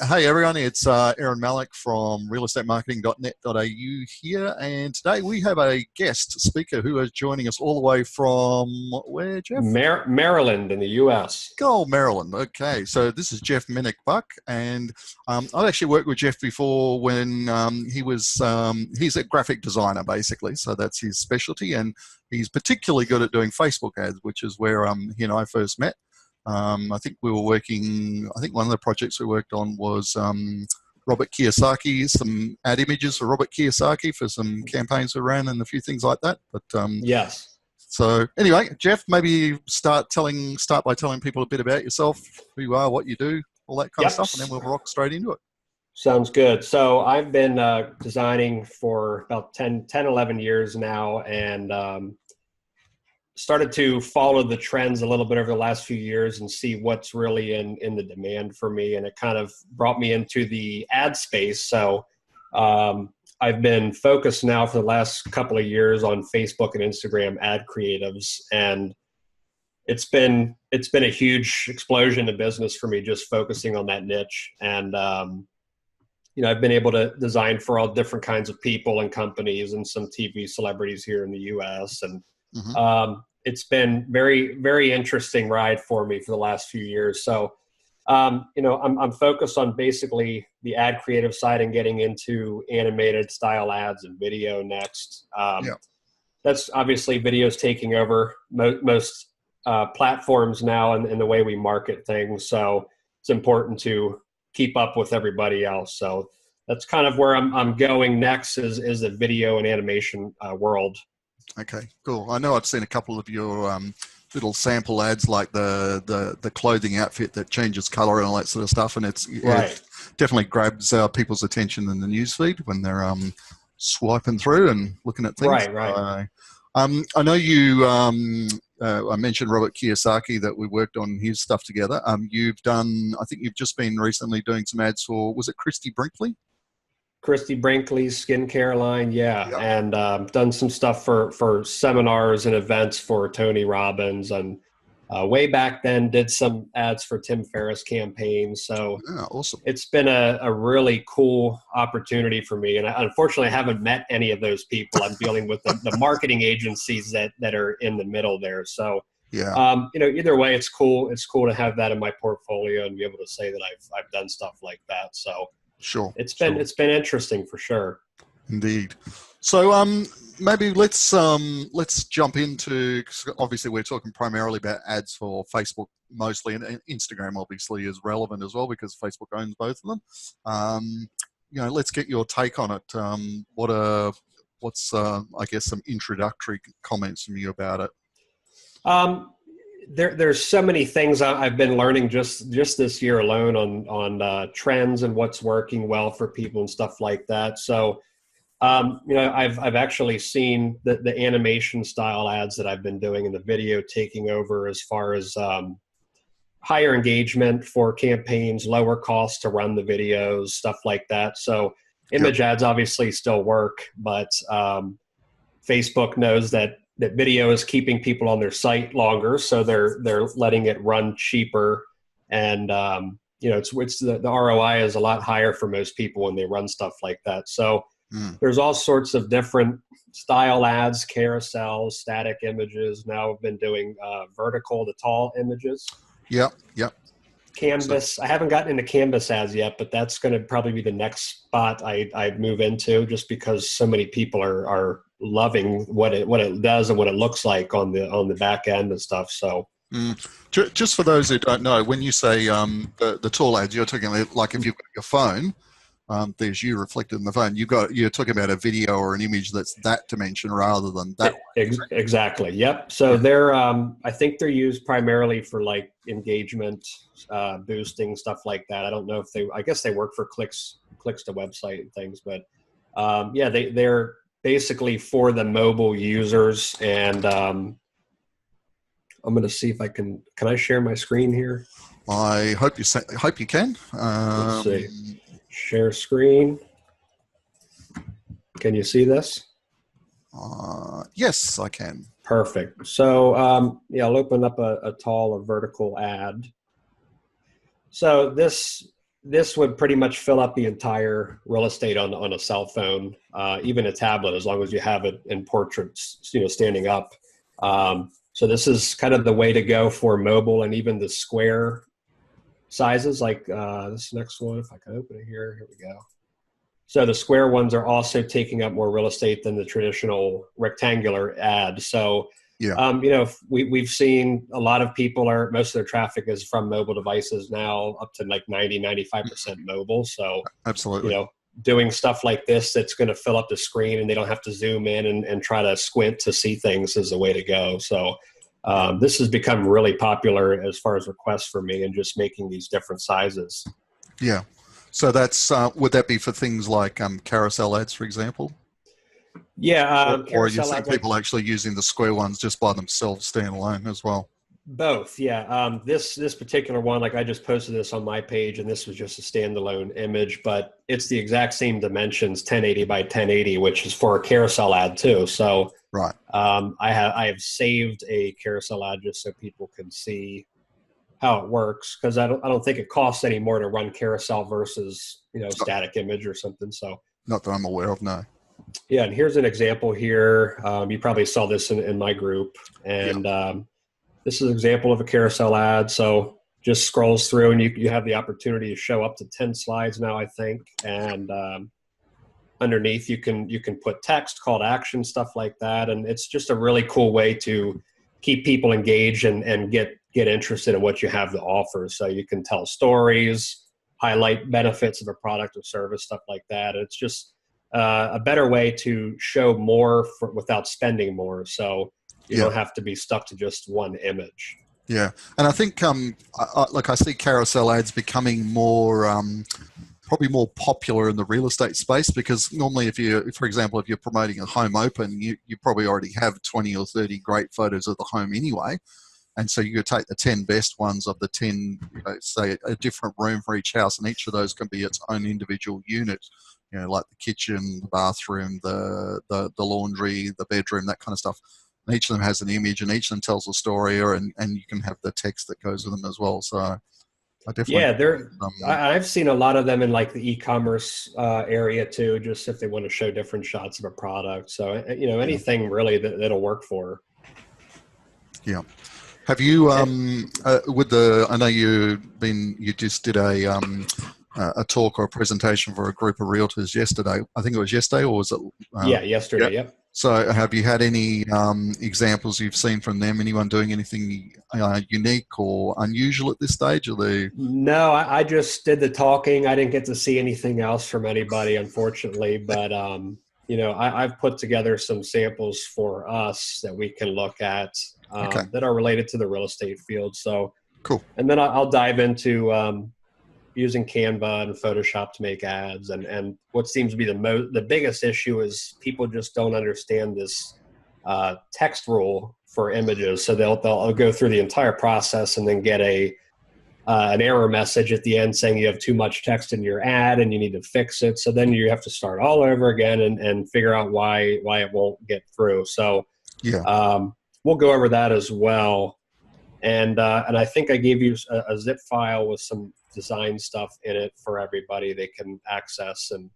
Hey everyone, it's Aaron Malik from realestatemarketing.net.au here, and today we have a guest speaker who is joining us all the way from where, Jeff? Maryland in the U.S. Oh, Maryland. Okay, so this is Jeff Minnick-Buck, and I've actually worked with Jeff before when he's a graphic designer basically, so that's his specialty, and he's particularly good at doing Facebook ads, which is where he and I first met. I think we were working, I think one of the projects we worked on was Robert Kiyosaki, some ad images for Robert Kiyosaki for some campaigns we ran and a few things like that. But Yes. So anyway, Jeff, maybe start by telling people a bit about yourself, who you are, what you do, all that kind of stuff, and then we'll rock straight into it. Sounds good. So I've been designing for about 11 years now, and started to follow the trends a little bit over the last few years and see what's really in the demand for me. And it kind of brought me into the ad space. So I've been focused now for the last couple of years on Facebook and Instagram ad creatives. And it's been a huge explosion of business for me, just focusing on that niche. And, I've been able to design for all different kinds of people and companies and some TV celebrities here in the US. And, it's been very, very interesting ride for me for the last few years. So, I'm focused on basically the ad creative side and getting into animated style ads and video next. That's obviously video's taking over most platforms now and the way we market things. So it's important to keep up with everybody else. So that's kind of where I'm going next is the video and animation world. Okay, cool. I know I've seen a couple of your little sample ads, like the clothing outfit that changes color and all that sort of stuff, and it definitely grabs people's attention in the newsfeed when they're swiping through and looking at things. Right. I know you. I mentioned Robert Kiyosaki, that we worked on his stuff together. I think you've just been recently doing some ads for, was it Christy Brinkley? Christy Brinkley's skincare line, and done some stuff for seminars and events for Tony Robbins, and way back then did some ads for Tim Ferriss campaigns. So awesome. It's been a really cool opportunity for me, and I unfortunately haven't met any of those people. I'm dealing with the marketing agencies that are in the middle there. So either way, it's cool. It's cool to have that in my portfolio and be able to say that I've done stuff like that. So. Sure. It's been interesting for sure. Indeed. So maybe let's jump into, 'cause obviously we're talking primarily about ads for Facebook mostly, and Instagram obviously is relevant as well because Facebook owns both of them. Let's get your take on it. What's I guess some introductory comments from you about it? There's so many things I've been learning just this year alone on trends and what's working well for people and stuff like that. So, I've actually seen the animation style ads that I've been doing and the video taking over as far as higher engagement for campaigns, lower cost to run the videos, stuff like that. So image ads obviously still work, but Facebook knows that video is keeping people on their site longer, so they're letting it run cheaper, and it's the ROI is a lot higher for most people when they run stuff like that. So there's all sorts of different style ads, carousels, static images. Now I've been doing vertical to tall images. Yep. Canvas. I haven't gotten into Canvas ads yet, but that's going to probably be the next spot I'd move into, just because so many people are loving what it does and what it looks like on the back end and stuff. So just for those who don't know, when you say the tall ads, you're talking like if you've got your phone, there's you reflected in the phone. You're talking about a video or an image that's that dimension rather than that. Exactly. Yep. So they're I think they're used primarily for like engagement boosting, stuff like that. I don't know if I guess they work for clicks to website and things, but they're basically for the mobile users. And I'm going to see if can I share my screen here? I hope you can. Let's see. Share screen. Can you see this? Yes, I can. Perfect. So I'll open up a vertical ad. So this this would pretty much fill up the entire real estate on a cell phone, even a tablet, as long as you have it in portraits, standing up. So this is kind of the way to go for mobile and even the square sizes, like this next one, if I can open it here. Here we go. So the square ones are also taking up more real estate than the traditional rectangular ad. So, we've seen a lot of people most of their traffic is from mobile devices now, up to like 95% mobile. So, absolutely, doing stuff like this that's going to fill up the screen and they don't have to zoom in and try to squint to see things is the way to go. So, this has become really popular as far as requests for me, and just making these different sizes. Yeah. So that's would that be for things like carousel ads, for example? Yeah. Or you see people actually using the square ones just by themselves, standalone as well? Both. Yeah. This particular one, like I just posted this on my page, and this was just a standalone image, but it's the exact same dimensions, 1080 by 1080, which is for a carousel ad too. So right. I have saved a carousel ad just so people can see how it works, because I don't think it costs any more to run carousel versus static image or something. So not that I'm aware of, no. Yeah, and here's an example here. You probably saw this in my group, and this is an example of a carousel ad. So just scrolls through, and you have the opportunity to show up to 10 slides now, I think. And underneath, you can put text, call to action, stuff like that, and it's just a really cool way to keep people engaged and get interested in what you have to offer. So you can tell stories, highlight benefits of a product or service, stuff like that. It's just a better way to show more without spending more. So you don't have to be stuck to just one image. Yeah. And I think, I see carousel ads becoming more, probably more popular in the real estate space, because normally for example, if you're promoting a home open, you probably already have 20 or 30 great photos of the home anyway. And so you could take the 10 best ones of the 10, say a different room for each house, and each of those can be its own individual unit, like the kitchen, the bathroom, the laundry, the bedroom, that kind of stuff. And each of them has an image, and each of them tells a story, and you can have the text that goes with them as well. So I definitely, I've seen a lot of them in like the e-commerce area too, just if they want to show different shots of a product. So anything really that'll work for. Yeah. Have you I know you just did a talk or a presentation for a group of realtors yesterday. I think it was yesterday, or was it? Yesterday. Yeah. Yep. So have you had any examples you've seen from them? Anyone doing anything unique or unusual at this stage? No, I just did the talking. I didn't get to see anything else from anybody, unfortunately. But I've put together some samples for us that we can look at that are related to the real estate field. So cool. And then I'll dive into using Canva and Photoshop to make ads. And what seems to be the biggest issue is people just don't understand this text rule for images. So they'll go through the entire process and then get an error message at the end saying you have too much text in your ad and you need to fix it. So then you have to start all over again and figure out why it won't get through. So we'll go over that as well. And I think I gave you a zip file with some design stuff in it for everybody they can access. And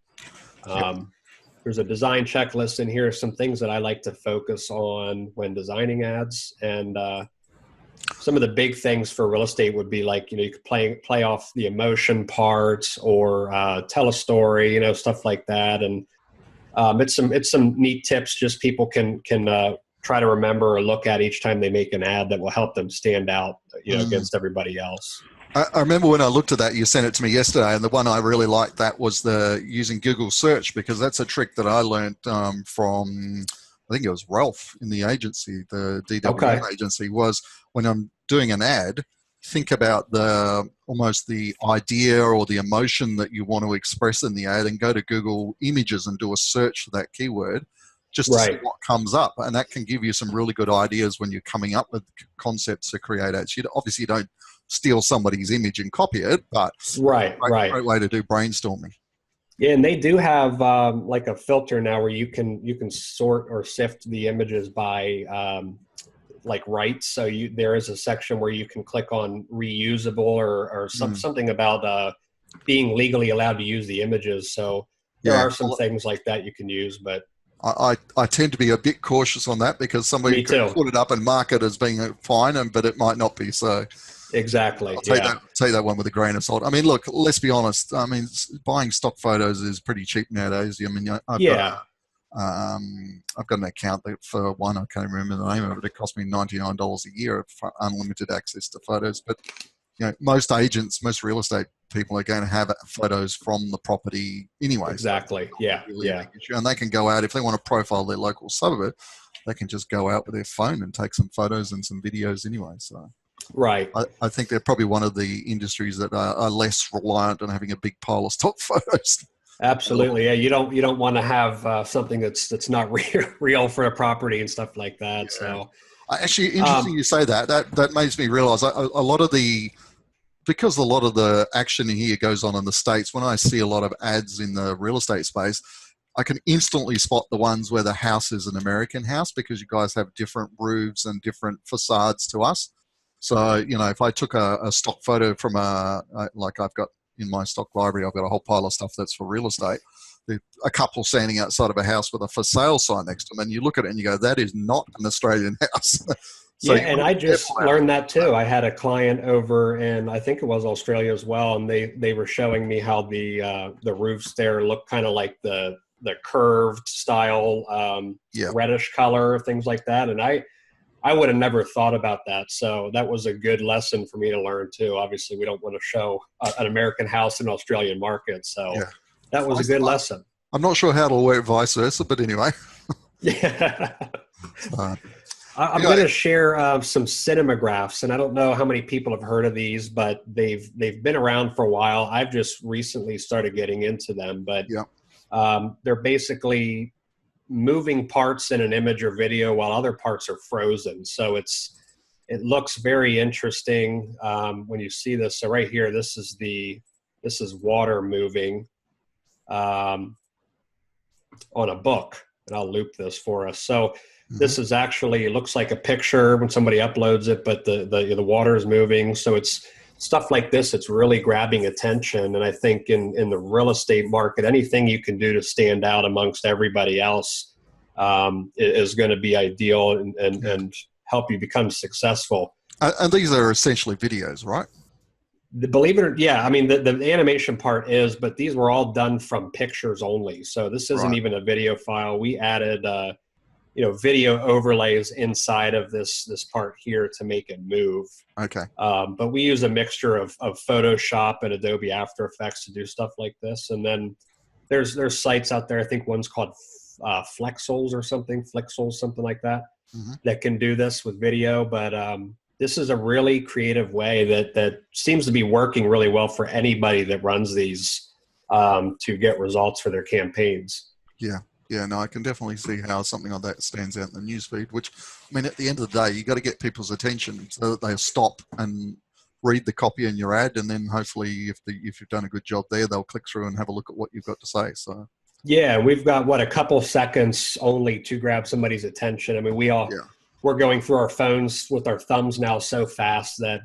there's a design checklist in here, some things that I like to focus on when designing ads. And some of the big things for real estate would be like, you could play off the emotion parts or tell a story, stuff like that. And it's some neat tips just people can try to remember or look at each time they make an ad that will help them stand out, against everybody else. I remember when I looked at that, you sent it to me yesterday, and the one I really liked that was the using Google search, because that's a trick that I learned from, I think it was Ralph in the agency, the DWM agency, was when I'm doing an ad, think about almost the idea or the emotion that you want to express in the ad, and go to Google Images and do a search for that keyword just to see what comes up. And that can give you some really good ideas when you're coming up with concepts to create ads. Obviously, you don't steal somebody's image and copy it, but great way to do brainstorming. Yeah, and they do have like a filter now where you can sort or sift the images by like rights. So there is a section where you can click on reusable or something about being legally allowed to use the images. So there Yeah. are some things like that you can use, but I tend to be a bit cautious on that because somebody me could too. put it up and mark it as being fine, but it might not be. So Exactly. I'll Yeah. take that one with a grain of salt. I mean, look, let's be honest. I mean, buying stock photos is pretty cheap nowadays. I mean, Yeah. I've got an account that for one, I can't remember the name of it. It cost me $99 a year for unlimited access to photos. But most agents, most real estate people are going to have photos from the property anyway. Exactly. So Yeah. really Yeah. and they can go out if they want to profile their local suburb. They can just go out with their phone and take some photos and some videos anyway. So Right. I think they're probably one of the industries that are less reliant on having a big pile of stock photos. Absolutely. Yeah. You don't want to have something that's not real for a property and stuff like that. Yeah. So, Actually, interesting you say that. That makes me realize a lot of the because a lot of the action here goes on in the States. When I see a lot of ads in the real estate space, I can instantly spot the ones where the house is an American house because you guys have different roofs and different facades to us. So, if I took a stock photo from like I've got in my stock library, I've got a whole pile of stuff that's for real estate. A couple standing outside of a house with a for sale sign next to them, and you look at it and you go, that is not an Australian house. So yeah. And I just learned that too. I had a client over in, I think it was Australia as well. And they were showing me how the roofs there look kind of like the curved style, reddish color, things like that. And I would have never thought about that. So that was a good lesson for me to learn too. Obviously, we don't want to show an American house in an Australian market. So that was a good lesson. I'm not sure how it'll work vice versa, but anyway. Yeah. I'm going to share some cinemagraphs, and I don't know how many people have heard of these, but they've been around for a while. I've just recently started getting into them, but they're basically moving parts in an image or video while other parts are frozen. So it looks very interesting when you see this. So right here, this is water moving on a book, and I'll loop this for us. So this is actually, it looks like a picture when somebody uploads it, but the water is moving. So it's stuff like this. It's really grabbing attention. And I think in the real estate market, anything you can do to stand out amongst everybody else is going to be ideal and help you become successful. And these are essentially videos, right? Believe it or yeah, I mean the animation part is, but these were all done from pictures only. So this isn't even a video file. We added video overlays inside of this part here to make it move. Okay. But we use a mixture of Photoshop and Adobe After Effects to do stuff like this. And then there's sites out there. I think one's called Flexels or something, something like that, that can do this with video. But this is a really creative way that seems to be working really well for anybody that runs these to get results for their campaigns. Yeah, no, I can definitely see how something like that stands out in the newsfeed, which, I mean, at the end of the day, you got to get people's attention so that they'll stop and read the copy in your ad. And then hopefully if you've done a good job there, they'll click through and have a look at what you've got to say. So yeah, we've got a couple seconds only to grab somebody's attention. I mean, we're going through our phones with our thumbs now so fast that,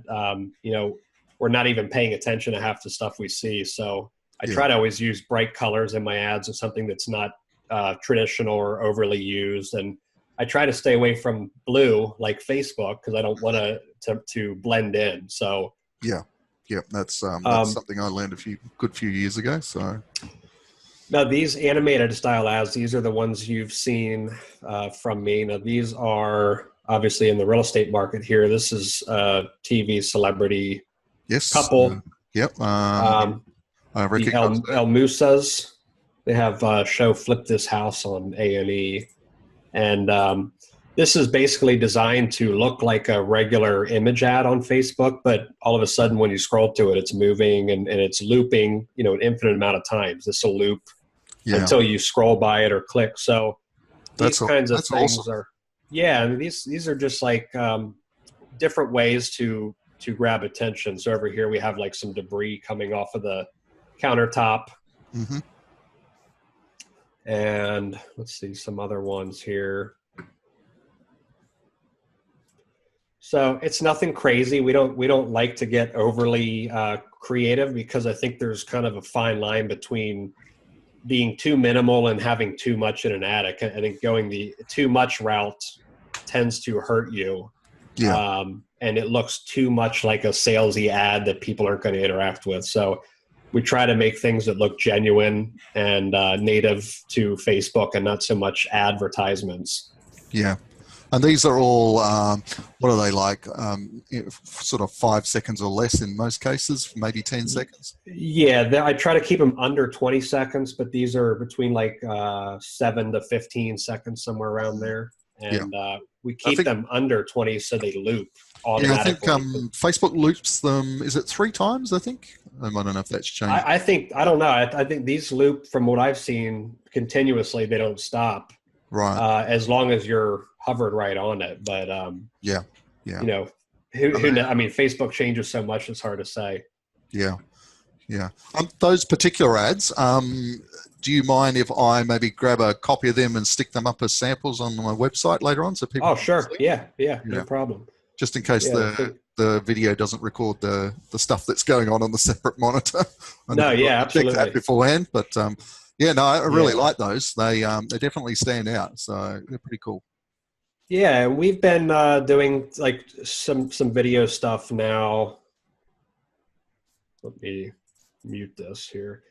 we're not even paying attention to half the stuff we see. So I try to always use bright colors in my ads or something that's not traditional or overly used. And I try to stay away from blue like Facebook because I don't want to blend in. So yeah, that's something I learned a good few years ago. So now these animated style ads, these are the ones you've seen from me. Now these are obviously in the real estate market here. This is a TV celebrity couple. I recognize El Musas. They have a show Flip This House on A&E. And this is basically designed to look like a regular image ad on Facebook, but all of a sudden when you scroll to it, it's moving and it's looping, an infinite amount of times. This will loop until you scroll by it or click. So these kinds of things awesome. These are just like different ways to grab attention. So over here we have like some debris coming off of the countertop. And let's see some other ones here. So it's nothing crazy. We don't like to get overly creative, because I think there's kind of a fine line between being too minimal and having too much in an ad. I think going the too much route tends to hurt you. Yeah. And it looks too much like a salesy ad that people aren't going to interact with. So we try to make things that look genuine and native to Facebook, and not so much advertisements. Yeah. And these are all, what are they like? Sort of 5 seconds or less in most cases, maybe 10 seconds? Yeah, I try to keep them under 20 seconds, but these are between like 7 to 15 seconds, somewhere around there. And we keep them under 20 so they loop automatically. Yeah, I think Facebook loops them, is it 3 times, I think? I don't know if that's changed. I don't know. I think these loop, from what I've seen, continuously. They don't stop. Right. As long as you're hovered right on it. But yeah. You know, who knows? I mean, Facebook changes so much; it's hard to say. Yeah. Those particular ads. Do you mind if I maybe grab a copy of them and stick them up as samples on my website later on, so people? Oh, sure. Yeah, no problem. Just in case the video doesn't record the stuff that's going on the separate monitor. No, yeah, absolutely. Check that beforehand, but I really like those. They definitely stand out, so they're pretty cool. Yeah, we've been doing like some video stuff now. Let me mute this here.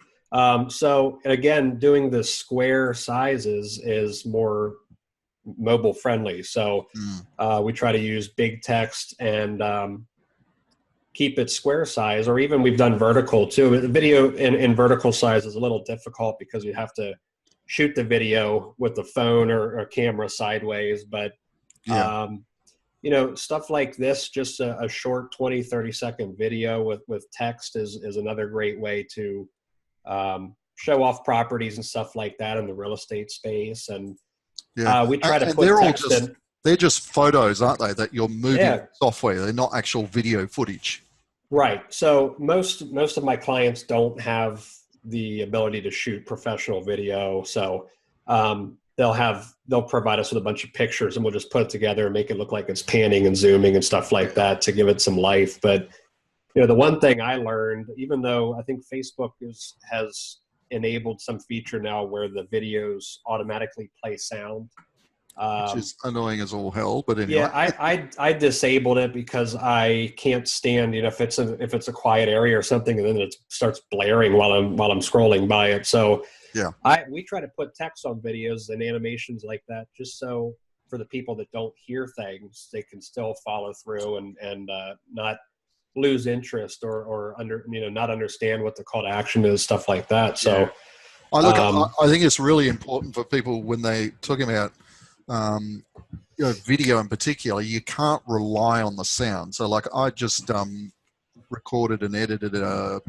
So again, doing the square sizes is more mobile friendly. So we try to use big text and keep it square size, or even we've done vertical too. The video in vertical size is a little difficult because you have to shoot the video with the phone or a camera sideways. But, stuff like this, just a short 20, 30-second video with text is another great way to show off properties and stuff like that in the real estate space. And we try to put text in. They're just photos, aren't they, that you're moving software. They're not actual video footage. Right. So most of my clients don't have the ability to shoot professional video. So they'll provide us with a bunch of pictures, and we'll just put it together and make it look like it's panning and zooming and stuff like that to give it some life. But the one thing I learned, even though I think Facebook has enabled some feature now where the videos automatically play sound, which is annoying as all hell, but anyway. Yeah, I disabled it because I can't stand if it's a quiet area or something, and then it starts blaring while I'm scrolling by it. So we try to put text on videos and animations like that, just so for the people that don't hear things, they can still follow through and not lose interest or not understand what the call to action is, stuff like that. So I think it's really important for people when they talking about video in particular. You can't rely on the sound. So like I just recorded and edited a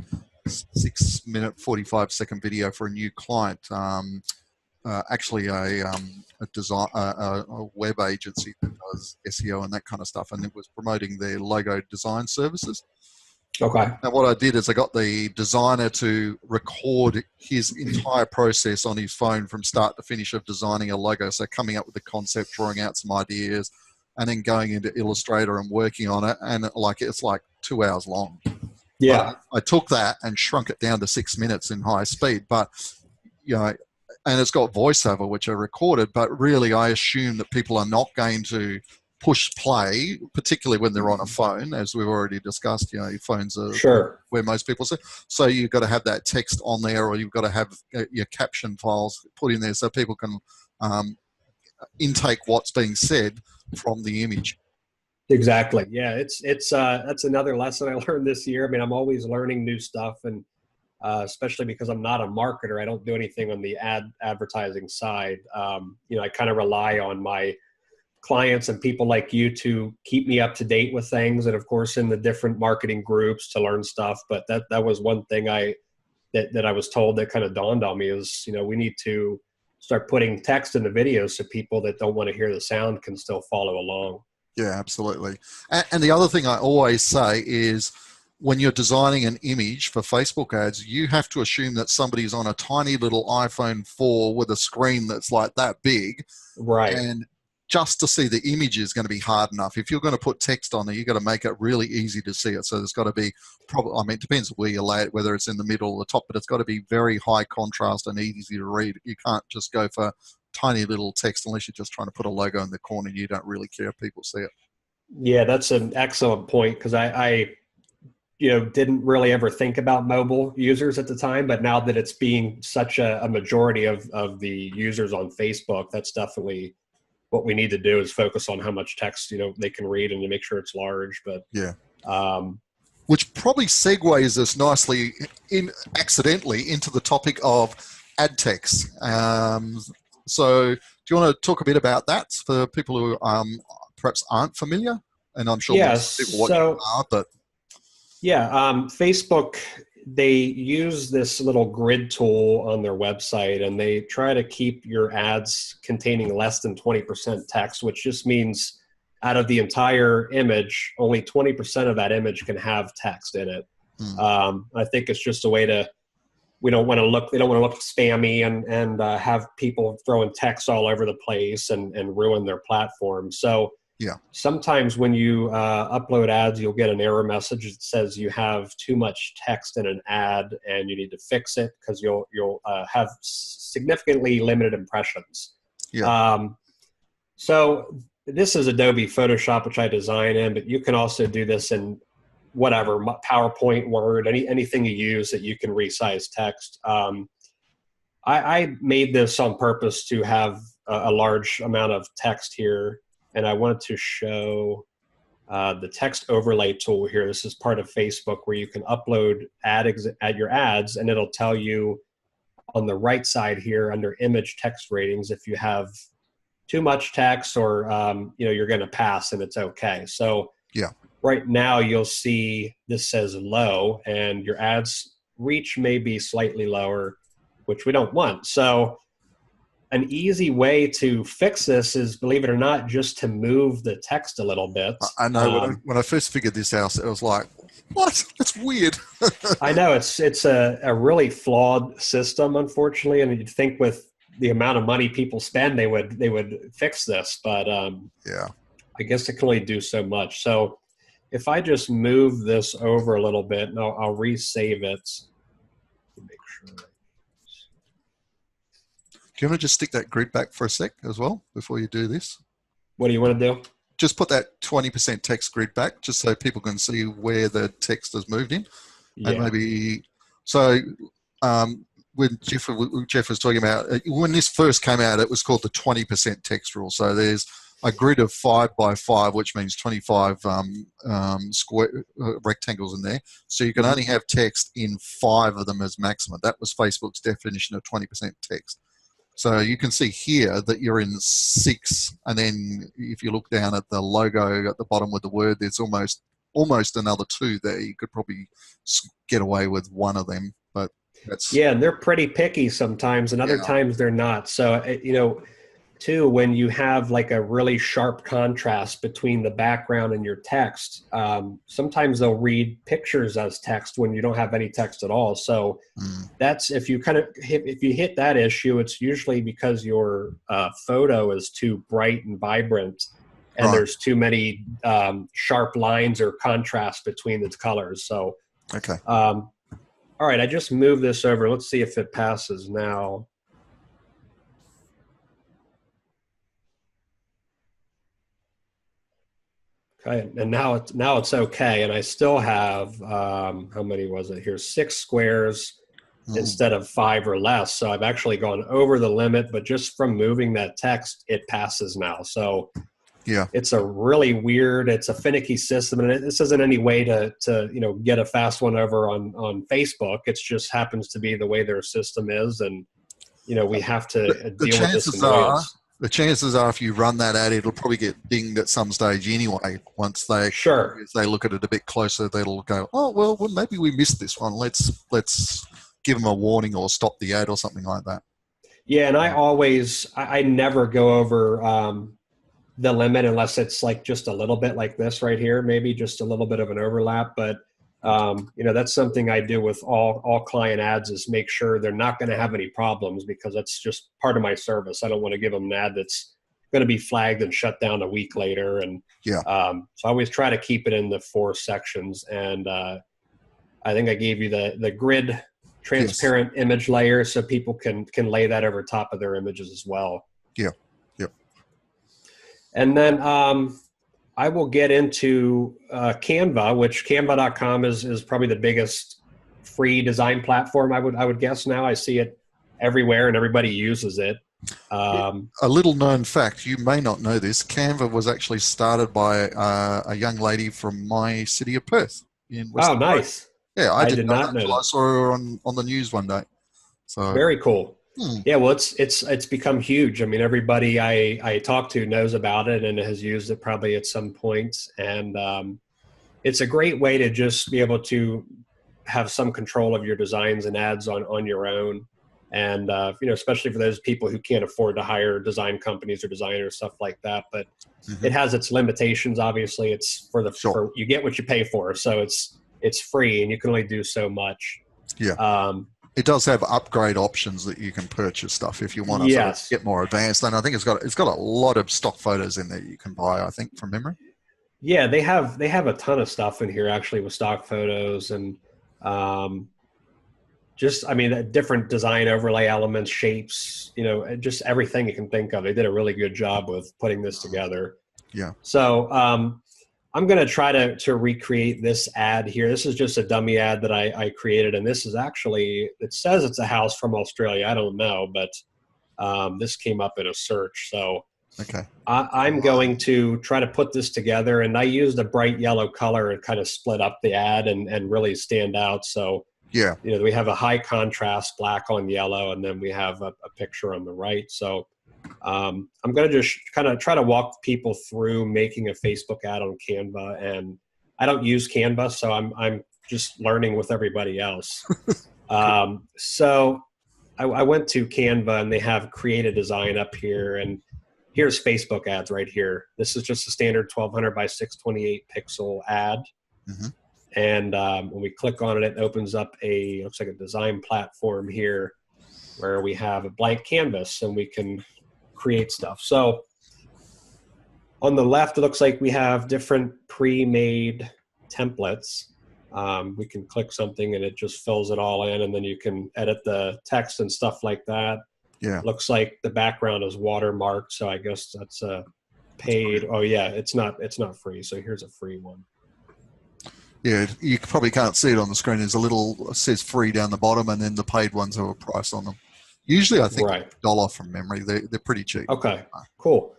6-minute 45-second video for a new client, actually a web agency that does SEO and that kind of stuff, and it was promoting their logo design services. Okay. And what I did is I got the designer to record his entire process on his phone from start to finish of designing a logo. So coming up with the concept, drawing out some ideas, and then going into Illustrator and working on it. And it's like 2 hours long. Yeah. But I took that and shrunk it down to 6 minutes in high speed. But, and it's got voiceover, which I recorded. But really, I assume that people are not going to push play, particularly when they're on a phone, as we've already discussed. Your phones are where most people say. So you've got to have that text on there, or you've got to have your caption files put in there so people can intake what's being said from the image. Exactly. Yeah, it's that's another lesson I learned this year. I mean, I'm always learning new stuff, and especially because I'm not a marketer, I don't do anything on the advertising side. I kind of rely on my clients and people like you to keep me up to date with things, and of course in the different marketing groups to learn stuff. But that was one thing that I was told that kind of dawned on me is, we need to start putting text in the videos so people that don't want to hear the sound can still follow along. Yeah, absolutely. And the other thing I always say is, when you're designing an image for Facebook ads, you have to assume that somebody's on a tiny little iPhone 4 with a screen that's like that big. Right. And just to see the image is going to be hard enough. If you're going to put text on there, you've got to make it really easy to see it. So there's got to be, probably, I mean, it depends where you lay it, whether it's in the middle or the top, but it's got to be very high contrast and easy to read. You can't just go for tiny little text unless you're just trying to put a logo in the corner and you don't really care if people see it. Yeah, that's an excellent point, because I didn't really ever think about mobile users at the time, but now that it's being such a majority of the users on Facebook, that's definitely what we need to do, is focus on how much text they can read and to make sure it's large. But yeah, which probably segues us nicely accidentally into the topic of ad text. So do you want to talk a bit about that for people who perhaps aren't familiar? And I'm sure most people watching are, but Facebook, they use this little grid tool on their website, and they try to keep your ads containing less than 20% text, which just means out of the entire image, only 20% of that image can have text in it. I think it's just a way to, they don't want to look spammy and have people throwing text all over the place and ruin their platform. So yeah, sometimes when you upload ads, you'll get an error message that says you have too much text in an ad and you need to fix it, because you'll have significantly limited impressions. Yeah. So this is Adobe Photoshop, which I design in, but you can also do this in whatever, PowerPoint, Word, anything you use that you can resize text. I made this on purpose to have a large amount of text here. And I wanted to show the text overlay tool here. This is part of Facebook, where you can upload your ads, and it'll tell you on the right side here under image text ratings if you have too much text or you're going to pass and it's okay. So yeah, right now you'll see this says low, and your ads reach may be slightly lower, which we don't want. So an easy way to fix this is, believe it or not, just to move the text a little bit. I know. When I first figured this out, it was like, what? That's weird. I know it's a really flawed system, unfortunately. And you'd think with the amount of money people spend, they would fix this. But yeah, I guess it can only do so much. So if I just move this over a little bit, and I'll resave it. Make sure. Do you want to just stick that grid back for a sec as well before you do this? What do you want to do? Just put that 20% text grid back, just so people can see where the text has moved in. Yeah. And maybe, so when Jeff was talking about, when this first came out, it was called the 20% text rule. So there's a grid of 5 by 5, which means 25 square rectangles in there. So you can only have text in 5 of them as maximum. That was Facebook's definition of 20% text. So you can see here that you're in 6, and then if you look down at the logo at the bottom with the word, there's almost another 2 there. You could probably get away with 1 of them, but that's... Yeah, and they're pretty picky sometimes, and other times they're not. So, too, when you have like a really sharp contrast between the background and your text, sometimes they'll read pictures as text when you don't have any text at all. So that's, if you hit that issue, it's usually because your photo is too bright and vibrant, and there's too many sharp lines or contrast between the colors. So okay. All right, I just moved this over. Let's see if it passes now. Okay, and now it's okay, and I still have how many was it here? 6 squares instead of 5 or less. So I've actually gone over the limit, but just from moving that text, it passes now. So yeah, it's a really weird, it's a finicky system, and this isn't any way to get a fast one over on Facebook. It just happens to be the way their system is, and we have to deal with this annoyance. The chances are, if you run that ad, it'll probably get dinged at some stage anyway. Once they look at it a bit closer, they'll go, "Oh well, maybe we missed this one. Let's give them a warning or stop the ad or something like that." Yeah, and I never go over the limit unless it's like just a little bit like this right here, maybe just a little bit of an overlap. But that's something I do with all client ads, is make sure they're not going to have any problems, because that's just part of my service. I don't want to give them an ad that's going to be flagged and shut down a week later. And Yeah. so I always try to keep it in the 4 sections. And I think I gave you the grid transparent image layer so people can lay that over top of their images as well. Yeah. Yeah. And then I will get into Canva, which canva.com is probably the biggest free design platform, I would guess now. I see it everywhere and everybody uses it. A little known fact, you may not know this, Canva was actually started by a young lady from my city of Perth in Western Australia. Nice. Yeah, I did not know that. that. I saw her on the news one day. So very cool. Yeah, well, it's become huge. I mean, everybody I talk to knows about it and has used it probably at some point. And it's a great way to just be able to have some control of your designs and ads on your own. And, especially for those people who can't afford to hire design companies or designers, stuff like that. But it has its limitations. Obviously, it's for you get what you pay for. So it's free and you can only do so much. Yeah. It does have upgrade options that you can purchase stuff if you want to sort of get more advanced. And I think it's got a lot of stock photos in there you can buy, I think, from memory. Yeah, they have a ton of stuff in here actually with stock photos and different design overlay elements, shapes, just everything you can think of. They did a really good job with putting this together. Yeah. So I'm going to try to recreate this ad here. This is just a dummy ad that I created. And this is actually, it says it's a house from Australia. I don't know, but this came up in a search. So okay. I'm going to try to put this together. And I used a bright yellow color and kind of split up the ad and really stand out. So yeah, we have a high contrast black on yellow, and then we have a picture on the right. So I'm going to just kind of try to walk people through making a Facebook ad on Canva. And I don't use Canva, so I'm just learning with everybody else. So I went to Canva, and they have create a design up here. And here's Facebook ads right here. This is just a standard 1200 by 628 pixel ad. Mm-hmm. And when we click on it, it opens up looks like a design platform here where we have a blank canvas and we can create stuff. So on the left, it looks like we have different pre-made templates. We can click something and it just fills it all in, and then you can edit the text and stuff like that. Yeah. Looks like the background is watermarked, so I guess that's a paid. Oh yeah, it's not free. So here's a free one. Yeah, you probably can't see it on the screen. There's it says free down the bottom, and then the paid ones have a price on them. Usually, I think $1 from memory. They're pretty cheap. Okay, cool.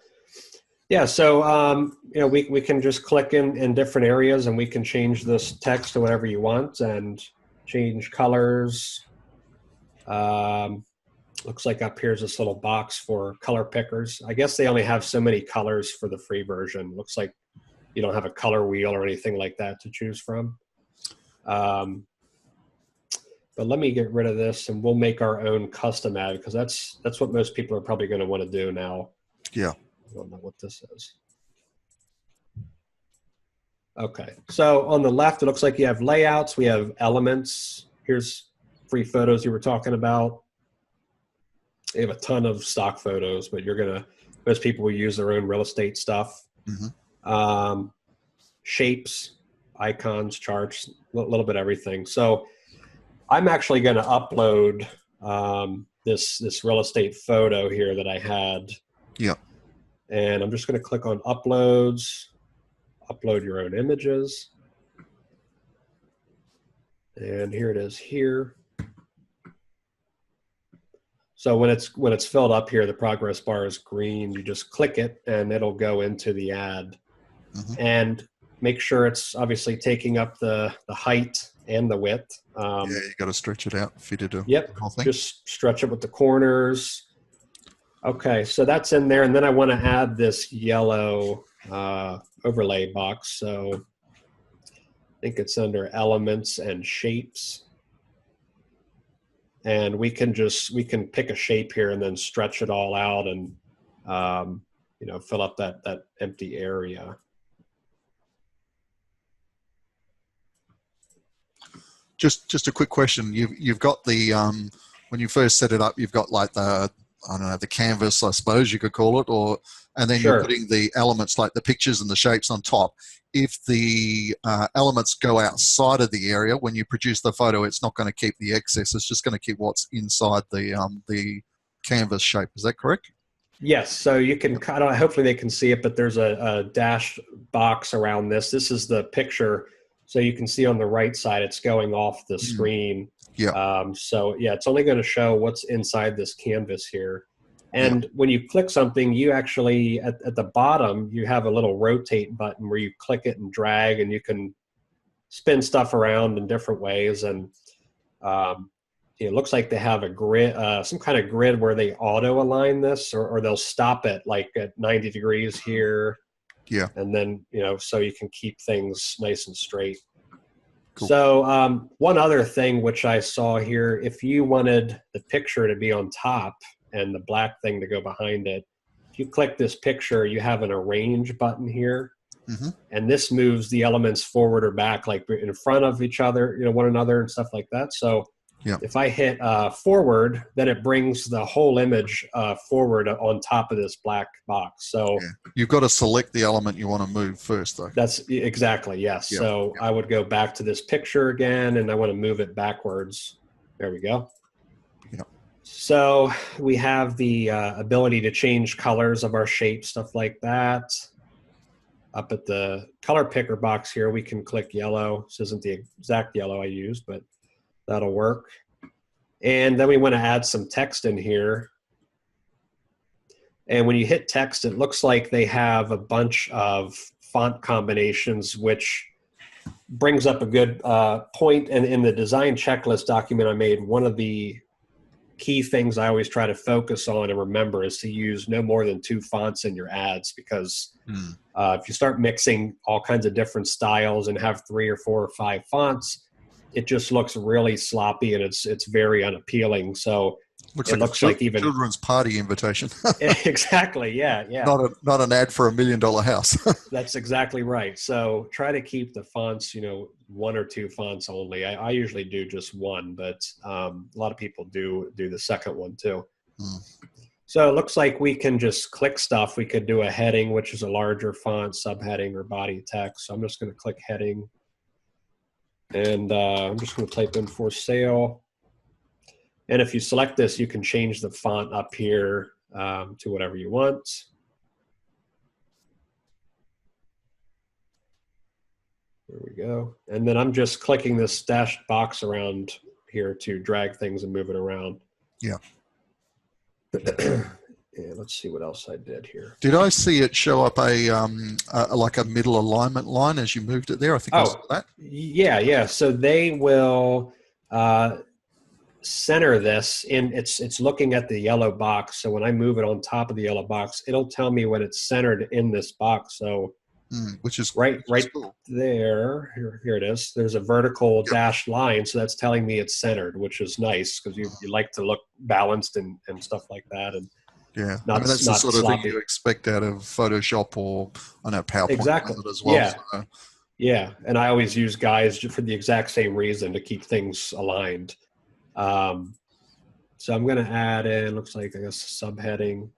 Yeah, so we can just click in different areas, and we can change this text to whatever you want, and change colors. Looks like up here's this little box for color pickers. I guess they only have so many colors for the free version. Looks like you don't have a color wheel or anything like that to choose from. But let me get rid of this, and we'll make our own custom ad, because that's what most people are probably going to want to do now. Yeah. I don't know what this is. Okay. So on the left, it looks like you have layouts. We have elements. Here's free photos you were talking about. They have a ton of stock photos, but most people will use their own real estate stuff. Mm-hmm. Shapes, icons, charts, a little bit of everything. So I'm actually going to upload this real estate photo here that I had. Yeah. And I'm just going to click on uploads, upload your own images. And here it is here. So when it's filled up here, the progress bar is green. You just click it and it'll go into the ad. Mm-hmm. And make sure it's obviously taking up the height and the width. Yeah, you got to stretch it out, fit it in. Yep, the whole thing. Just stretch it with the corners. Okay, so that's in there. And then I want to add this yellow overlay box. So I think it's under elements and shapes. And we can pick a shape here and then stretch it all out and fill up that empty area. Just a quick question. You've got the when you first set it up, you've got like the I don't know, the canvas, I suppose you could call it, and then you're Sure. putting the elements like the pictures and the shapes on top. If the elements go outside of the area, when you produce the photo, it's not going to keep the excess. It's just going to keep what's inside the canvas shape. Is that correct? Yes, so you can kind of, hopefully they can see it, but there's a dashed box around this. This is the picture. So you can see on the right side, it's going off the screen. Yeah. So yeah, it's only going to show what's inside this canvas here. And Yeah. when you click something, you actually, at the bottom, you have a little rotate button where you click it and drag, and you can spin stuff around in different ways. And it looks like they have a grid, some kind of grid where they auto align this, or they'll stop it like at 90 degrees here. Yeah. And then, so you can keep things nice and straight. Cool. So one other thing which I saw here, if you wanted the picture to be on top and the black thing to go behind it, if you click this picture, you have an arrange button here. Mm-hmm. And this moves the elements forward or back, like in front of each other, one another and stuff like that. So Yeah. if I hit forward, then it brings the whole image forward on top of this black box. So You've got to select the element you want to move first, though. that's exactly, yes. Yeah. So I would go back to this picture again, and I want to move it backwards. There we go. Yeah. So we have the ability to change colors of our shape, stuff like that. Up at the color picker box here, we can click yellow. This isn't the exact yellow I used, but that'll work. And then we want to add some text in here. And when you hit text, it looks like they have a bunch of font combinations, which brings up a good point. And in the design checklist document I made, one of the key things I always try to focus on and remember is to use no more than 2 fonts in your ads, because if you start mixing all kinds of different styles and have 3 or 4 or 5 fonts, it just looks really sloppy, and it's very unappealing. So it looks like even children's party invitation. Exactly. Yeah. Not an ad for $1 million house. That's exactly right. So try to keep the fonts, 1 or 2 fonts only. I usually do just 1, but a lot of people do the second one too. So it looks like we can just click stuff. We could do a heading, which is a larger font, subheading, or body text. So I'm just going to click heading. And I'm just going to type in for sale. And if you select this, you can change the font up here to whatever you want. There we go. And then I'm just clicking this dashed box around here to drag things and move it around. Yeah. Yeah, let's see what else I did here. Did I see it show up like a middle alignment line as you moved it there? I think I saw that. Yeah. So they will center this in. It's looking at the yellow box. So when I move it on top of the yellow box, it'll tell me when it's centered in this box. So which is right cool. there. Here it is. There's a vertical dashed line, so that's telling me it's centered, which is nice because you like to look balanced and stuff like that. And yeah, that's the sort of thing you expect out of Photoshop or PowerPoint exactly as well. Yeah. So. Yeah, and I always use guides for the exact same reason, to keep things aligned. So I'm going to add in, looks like, I guess, subheading.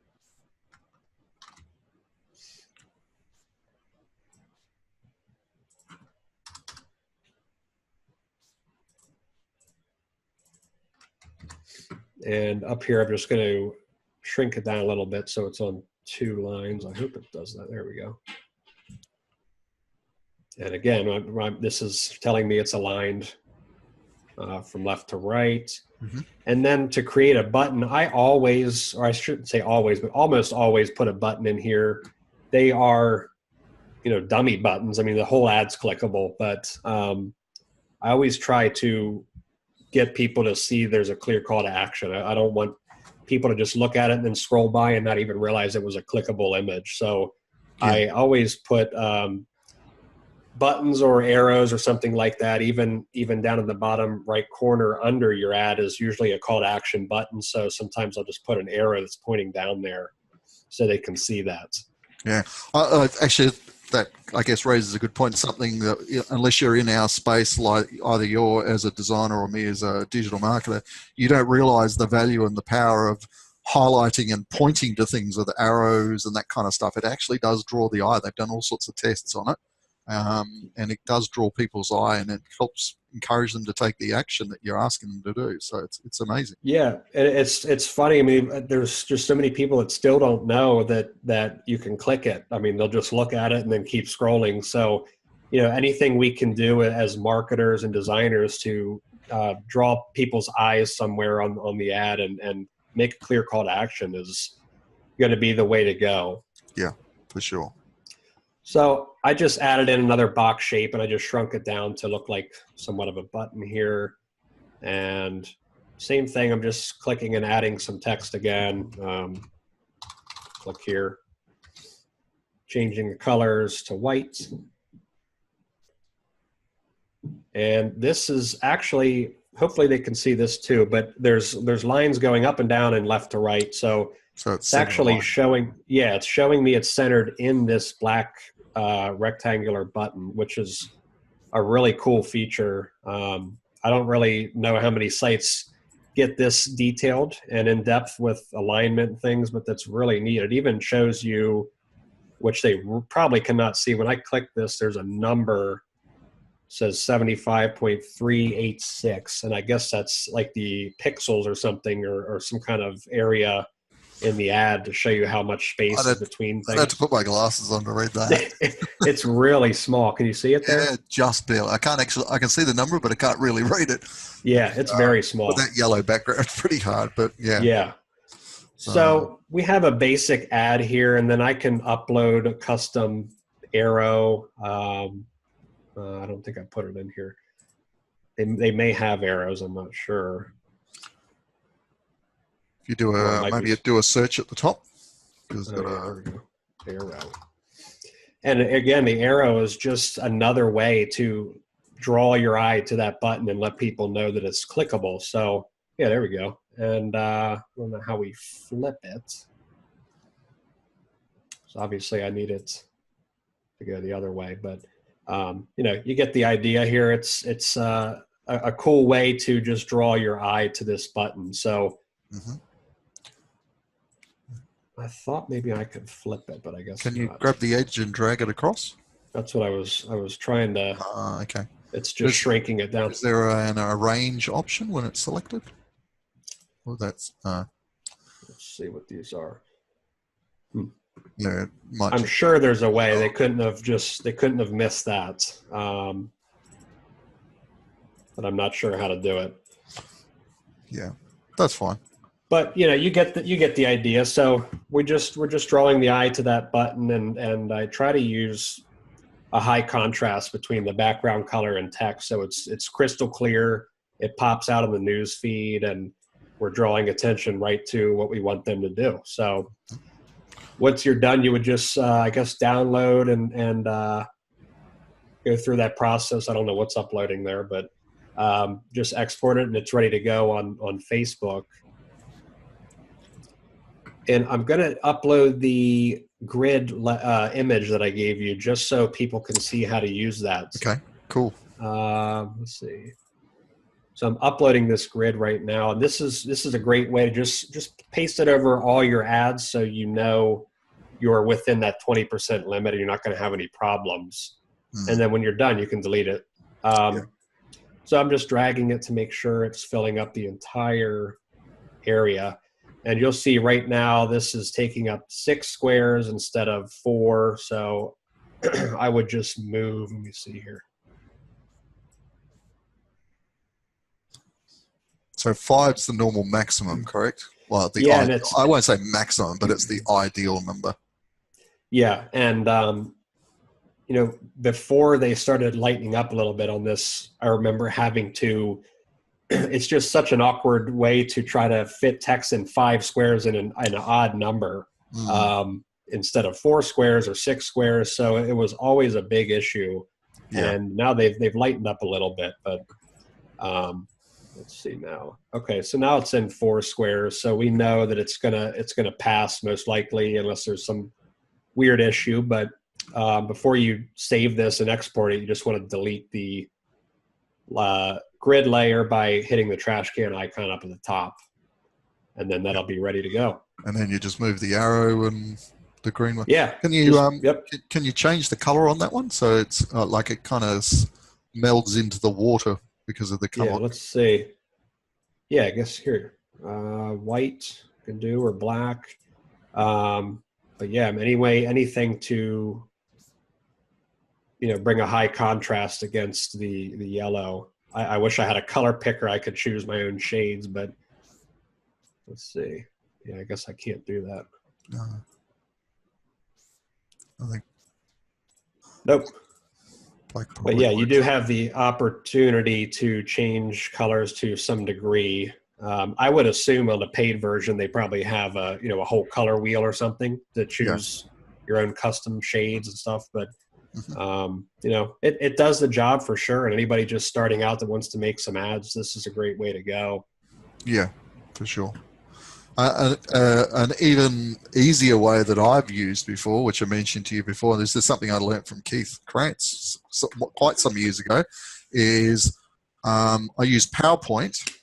And up here, I'm just going to shrink it down a little bit so it's on 2 lines. I hope it does that. There we go. And again, this is telling me it's aligned from left to right. And then to create a button, I always, or I shouldn't say always, but almost always put a button in here. They are, dummy buttons. I mean, the whole ad's clickable, but I always try to get people to see there's a clear call to action. I don't want people to just look at it and then scroll by and not even realize it was a clickable image. So I always put buttons or arrows or something like that. Even down in the bottom right corner under your ad is usually a call to action button. So sometimes I'll just put an arrow that's pointing down there so they can see that. Yeah. Actually, that I guess raises a good point. Something that, unless you're in our space, like either you're as a designer or me as a digital marketer, you don't realize the value and the power of highlighting and pointing to things with arrows and that kind of stuff, it actually does draw the eye. They've done all sorts of tests on it. And it does draw people's eye, and it helps encourage them to take the action that you're asking them to do. So it's amazing. Yeah, and it's funny. I mean, there's just so many people that still don't know that you can click it. I mean, they'll just look at it and then keep scrolling. So, anything we can do as marketers and designers to draw people's eyes somewhere on the ad and make a clear call to action is going to be the way to go. Yeah, for sure. So I just added in another box shape, and I just shrunk it down to look like somewhat of a button here. And same thing, I'm just clicking and adding some text again. Click here, changing the colors to white. And this is actually, hopefully they can see this too, but there's lines going up and down and left to right. So it's actually showing, it's showing me it's centered in this black rectangular button, which is a really cool feature. I don't really know how many sites get this detailed and in depth with alignment and things, but that's really neat. It even shows you, which they probably cannot see. When I click this, there's a number, says 75.386, and I guess that's like the pixels or something, or some kind of area in the ad to show you how much space is between things. I had to put my glasses on to read that. It's really small. Can you see it there? Yeah, just barely. I can see the number, but I can't really read it. Yeah, it's very small. With that yellow background, it's pretty hard, but yeah. Yeah. So we have a basic ad here, and then I can upload a custom arrow. I don't think I put it in here. They may have arrows. I'm not sure. If you do do a search at the top. There we go. Arrow. And again, the arrow is just another way to draw your eye to that button and let people know that it's clickable. So yeah, there we go. And I don't know how we flip it. So obviously I need it to go the other way, but you get the idea here. It's a cool way to just draw your eye to this button. So I thought maybe I could flip it, but I guess can you grab the edge and drag it across? That's what I was trying to. Okay. It's just shrinking it down. Is there an arrange option when it's selected? Well, that's. Let's see what these are. Yeah, I'm sure there's a way. They couldn't have missed that. But I'm not sure how to do it. Yeah, that's fine. But you get the idea. So we're just drawing the eye to that button, and I try to use a high contrast between the background color and text, so it's crystal clear. It pops out of the news feed, and we're drawing attention right to what we want them to do. So once you're done, you would just I guess download and go through that process. I don't know what's uploading there, but just export it, and it's ready to go on Facebook. And I'm going to upload the grid image that I gave you just so people can see how to use that. Okay, cool. Let's see. So I'm uploading this grid right now, and this is a great way to just paste it over all your ads so you're within that 20% limit and you're not going to have any problems. And then when you're done, you can delete it. So I'm just dragging it to make sure it's filling up the entire area. And you'll see right now this is taking up 6 squares instead of 4. So I would just move. Let me see here. So 5's the normal maximum, correct? Well, I won't say maximum, but it's the ideal number. Yeah, and before they started lightening up a little bit on this, I remember having to. It's just such an awkward way to try to fit text in 5 squares in an odd number instead of 4 squares or 6 squares. So it was always a big issue. Yeah. And now they've lightened up a little bit, but let's see now. Okay, so now it's in 4 squares. So we know that it's gonna pass most likely unless there's some weird issue. But before you save this and export it, you just want to delete the grid layer by hitting the trash can icon up at the top. and then that'll be ready to go. And then you just move the arrow and the green one. Yeah. Can you Yep. can you change the color on that one so it's like it kind of melds into the water because of the color? Yeah. Let's see. Yeah, I guess here, white can do, or black. But yeah, anyway, anything to, bring a high contrast against the yellow. I wish I had a color picker. I could choose my own shades, but let's see. Yeah, I guess I can't do that. No. I think. Nope. But yeah, you works. do have the opportunity to change colors to some degree. I would assume on the paid version they probably have a whole color wheel or something to choose your own custom shades and stuff. But it does the job for sure. And anybody just starting out that wants to make some ads, this is a great way to go. Yeah, for sure. An even easier way that I've used before, which I mentioned to you before, this is something I learned from Keith Krantz quite some years ago, is I use PowerPoint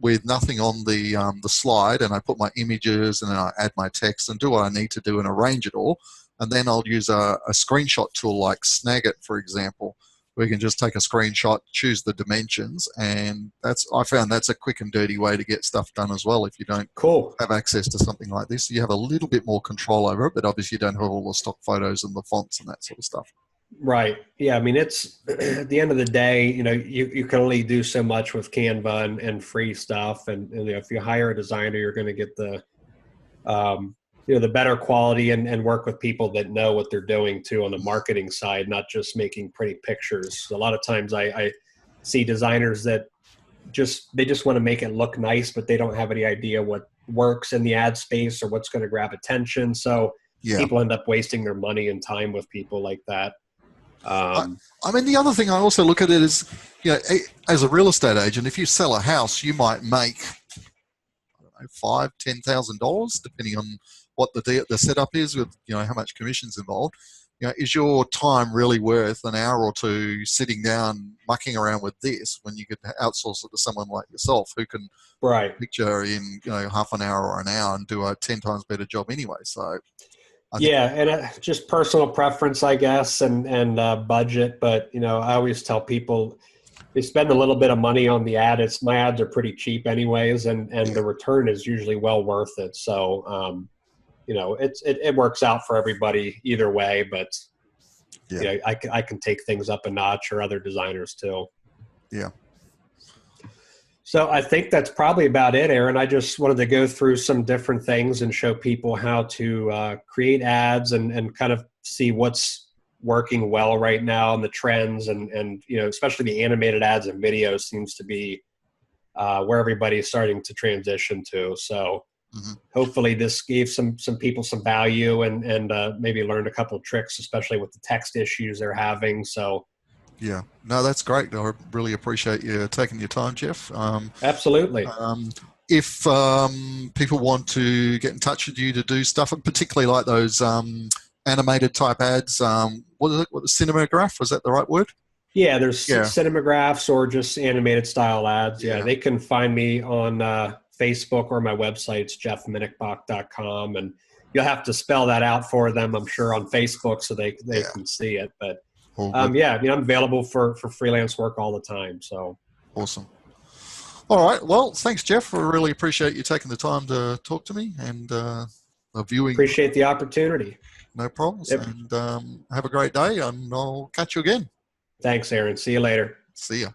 with nothing on the slide, and I put my images and then I add my text and do what I need to do and arrange it all. And then I'll use a screenshot tool like Snagit, for example, where you can just take a screenshot, choose the dimensions, and I found that's a quick and dirty way to get stuff done as well. If you don't have access to something like this, you have a little bit more control over it, but obviously you don't have all the stock photos and the fonts and that sort of stuff. Right. Yeah. I mean, it's at the end of the day, you can only do so much with Canva and free stuff. And if you hire a designer, you're going to get the better quality and work with people that know what they're doing too on the marketing side, not just making pretty pictures. A lot of times I see designers that just want to make it look nice, but they don't have any idea what works in the ad space or what's going to grab attention. So people end up wasting their money and time with people like that. I mean, the other thing I also look at it is, as a real estate agent, if you sell a house, you might make $5,000-$10,000 depending on what the setup is with how much commission's involved. Is your time really worth an hour or two sitting down mucking around with this when you could outsource it to someone like yourself who can picture in half an hour or an hour and do a 10 times better job anyway? So and just personal preference, I guess, and budget. But I always tell people, they spend a little bit of money on the ad. My ads are pretty cheap anyways, and the return is usually well worth it. So, it works out for everybody either way, but I can take things up a notch, or other designers too. Yeah. So I think that's probably about it, Aaron. I just wanted to go through some different things and show people how to create ads and kind of see what's working well right now and the trends and especially the animated ads and videos seems to be where everybody's starting to transition to. So hopefully this gave some people some value and maybe learned a couple of tricks, especially with the text issues they're having. So yeah, no, that's great. I really appreciate you taking your time, Jeff. Absolutely. If people want to get in touch with you to do stuff, and particularly like those animated type ads, what is it? What, Cinemagraph? Was that the right word? Yeah, there's Cinemagraphs or just animated style ads. Yeah, they can find me on Facebook or my website. It's jeffminickbach.com, and you'll have to spell that out for them, I'm sure, on Facebook so they can see it. But I'm available for freelance work all the time. So awesome. All right. Well, thanks, Jeff. I really appreciate you taking the time to talk to me and viewing. Appreciate the opportunity. No problems. Yep. And have a great day, and I'll catch you again. Thanks, Aaron. See you later. See ya.